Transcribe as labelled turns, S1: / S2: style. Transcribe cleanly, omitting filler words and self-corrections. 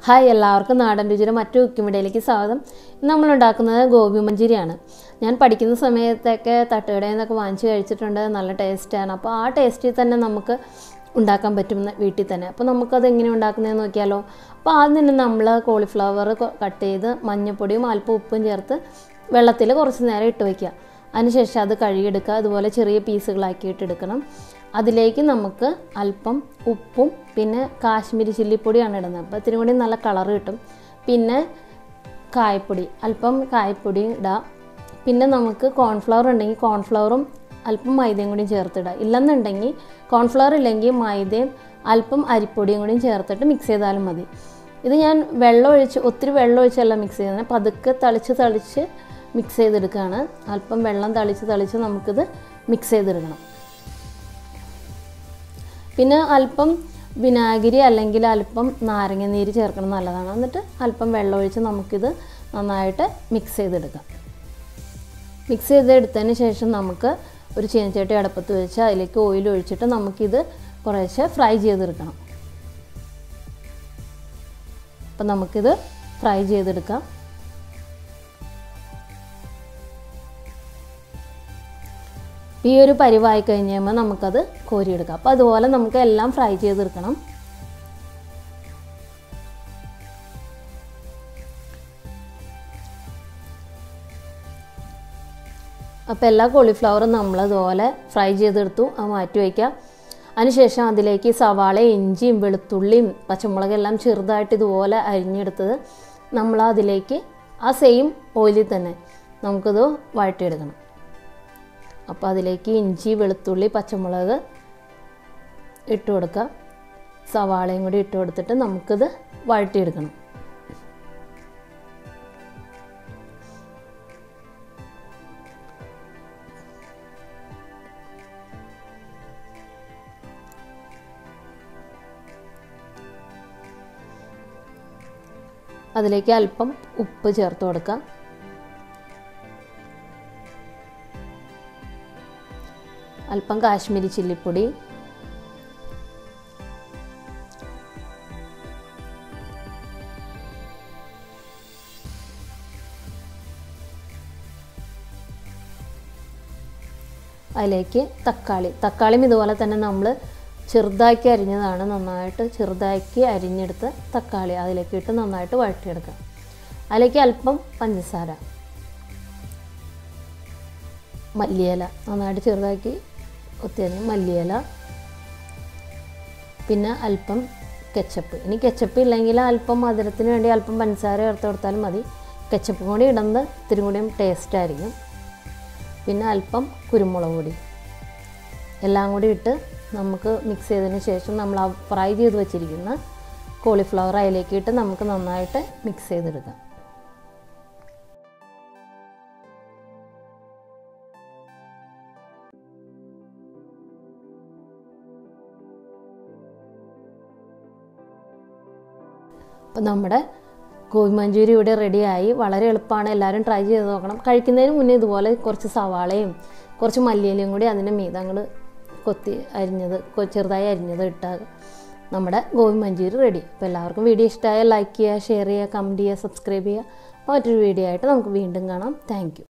S1: Hi എല്ലാവർക്കും നാടൻ രുചിയുടെ മറ്റു കുക്കിംഗ് സ്വാഗതം. നമ്മൾ ഉണ്ടാക്കുന്നത് ഗോബി മഞ്ചൂരിയാണ്. ഞാൻ പഠിക്കുന്ന സമയത്തൊക്കെ തട്ടുകടയിൽ നിന്നൊക്കെ വാങ്ങിച്ച് കഴിച്ചിട്ടുണ്ട്. നല്ല ടേസ്റ്റാണ്. അപ്പോൾ ആ ടേസ്റ്റിൽ തന്നെ നമുക്ക് ഉണ്ടാക്കാൻ പറ്റും വീട്ടിൽ തന്നെ. അപ്പോൾ നമുക്കത് എങ്ങനെ ഉണ്ടാക്കുന്നതെന്ന് നോക്കിയാലോ. അപ്പോൾ ആദ്യം തന്നെ നമ്മൾ കോളിഫ്ലവർ കട്ട് ചെയ്ത് മഞ്ഞൾപ്പൊടിയും അല്പം ഉപ്പും ചേർത്ത് വെള്ളത്തിൽ കുറച്ച് നേരം ഇട്ട് വയ്ക്കുക. അതിനുശേഷം അത് കഴുകിയെടുക്കുക. അതുപോലെ ചെറിയ പീസുകളാക്കിയിട്ട് എടുക്കണം. അതിലേക്ക് നമുക്ക് അല്പം ഉപ്പും പിന്നെ കാശ്മീരി ചില്ലിപ്പൊടിയാണ് ഇടുന്നത്. അപ്പോൾ ഇത്തിരി കൂടി നല്ല കളർ കിട്ടും. പിന്നെ കായപ്പൊടി, അല്പം കായപ്പൊടിയും ഇടാം. പിന്നെ നമുക്ക് കോൺഫ്ലവർ ഉണ്ടെങ്കിൽ കോൺഫ്ലവറും അല്പം മൈദയും കൂടി ചേർത്തിടാം. ഇല്ലെന്നുണ്ടെങ്കിൽ കോൺഫ്ലവർ ഇല്ലെങ്കിൽ മൈദയും അല്പം അരിപ്പൊടിയും കൂടിയും ചേർത്തിട്ട് മിക്സ് ചെയ്താലും മതി. ഇത് ഞാൻ ഒത്തിരി വെള്ളം ഒഴിച്ചല്ല മിക്സ് ചെയ്യുന്നത്. പതുക്കെ തളിച്ച് മിക്സ് ചെയ്തെടുക്കുകയാണ്. അല്പം വെള്ളം തളിച്ച് നമുക്കിത് മിക്സ് ചെയ്തെടുക്കണം. പിന്നെ അല്പം വിനാഗിരി അല്ലെങ്കിൽ അല്പം നാരങ്ങ നീര് ചേർക്കണം, നല്ലതാണ്. എന്നിട്ട് അല്പം വെള്ളം ഒഴിച്ച് നമുക്കിത് നന്നായിട്ട് മിക്സ് ചെയ്തെടുക്കാം. മിക്സ് ചെയ്തെടുത്തതിന് ശേഷം നമുക്ക് ഒരു ചീനച്ചട്ടി അടുപ്പത്ത് വെച്ച് അതിലേക്ക് ഓയിൽ ഒഴിച്ചിട്ട് നമുക്കിത് കുറേശ്ശെ ഫ്രൈ ചെയ്തെടുക്കണം. അപ്പം നമുക്കിത് ഫ്രൈ ചെയ്തെടുക്കാം. ഈ ഒരു പരിവായി കഴിഞ്ഞ് കഴിയുമ്പോൾ നമുക്കത് കോരിയെടുക്കാം. അപ്പോൾ അതുപോലെ നമുക്ക് എല്ലാം ഫ്രൈ ചെയ്തെടുക്കണം. അപ്പോൾ എല്ലാ കോളിഫ്ലവറും നമ്മളതുപോലെ ഫ്രൈ ചെയ്തെടുത്തു. അത് മാറ്റി വയ്ക്കാം. അതിനുശേഷം അതിലേക്ക് സവാള, ഇഞ്ചിയും വെളുത്തുള്ളിയും പച്ചമുളകെല്ലാം ചെറുതായിട്ട് ഇതുപോലെ അരിഞ്ഞെടുത്തത് നമ്മൾ അതിലേക്ക് ആ സെയിം ഓയിലിൽ തന്നെ നമുക്കിത് വഴറ്റിയെടുക്കണം. അപ്പോൾ അതിലേക്ക് ഇഞ്ചി, വെളുത്തുള്ളി, പച്ചമുളക് ഇട്ട് കൊടുക്കുക. സവാളയും കൂടി ഇട്ട് കൊടുത്തിട്ട് നമുക്കിത് വഴറ്റിയെടുക്കണം. അതിലേക്ക് അല്പം ഉപ്പ് ചേർത്ത് കൊടുക്കാം. അല്പം കാശ്മീരി ചില്ലിപ്പൊടി, അതിലേക്ക് തക്കാളിയും ഇതുപോലെ തന്നെ നമ്മൾ ചെറുതാക്കി അരിഞ്ഞതാണ്. നന്നായിട്ട് ചെറുതാക്കി അരിഞ്ഞെടുത്ത് തക്കാളി അതിലേക്ക് ഇട്ട് നന്നായിട്ട് വഴറ്റിയെടുക്കാം. അതിലേക്ക് അല്പം പഞ്ചസാര, മല്ലിയില നന്നായിട്ട് ചെറുതാക്കി ഒത്തിരി മല്ലിയില, പിന്നെ അല്പം കെച്ചപ്പ്. ഇനി കെച്ചപ്പ് ഇല്ലെങ്കിൽ അല്പം മധുരത്തിന് വേണ്ടി അല്പം പഞ്ചസാര ചേർത്ത് കൊടുത്താലും മതി. കെച്ചപ്പും കൂടി ഇടുന്നത് ഇത്തിരി കൂടിയും ടേസ്റ്റ് ആയിരിക്കും. പിന്നെ അല്പം കുരുമുളക് പൊടി എല്ലാം കൂടി ഇട്ട് നമുക്ക് മിക്സ് ചെയ്തതിന് ശേഷം നമ്മൾ ആ ഫ്രൈ ചെയ്ത് വെച്ചിരിക്കുന്ന കോളിഫ്ലവർ അതിലേക്ക് ഇട്ട് നമുക്ക് നന്നായിട്ട് മിക്സ് ചെയ്തെടുക്കാം. അപ്പോൾ നമ്മുടെ ഗോബി മഞ്ചൂരി ഇവിടെ റെഡിയായി. വളരെ എളുപ്പമാണ്. എല്ലാവരും ട്രൈ ചെയ്ത് നോക്കണം. കഴിക്കുന്നതിന് മുന്നേ ഇതുപോലെ കുറച്ച് സവാളയും കുറച്ച് മല്ലിയിലയും കൂടി അതിൻ്റെ മീതെ അങ്ങോട്ട് ചെറുതായി അരിഞ്ഞത് ഇട്ടാൽ നമ്മുടെ ഗോബി മഞ്ചൂരി റെഡി. അപ്പോൾ എല്ലാവർക്കും വീഡിയോ ഇഷ്ടമായാൽ ലൈക്ക് ചെയ്യുക, ഷെയർ ചെയ്യുക, കമൻറ്റ് ചെയ്യുക, സബ്സ്ക്രൈബ് ചെയ്യുക. അപ്പോൾ മറ്റൊരു വീഡിയോ ആയിട്ട് നമുക്ക് വീണ്ടും കാണാം. Thank you.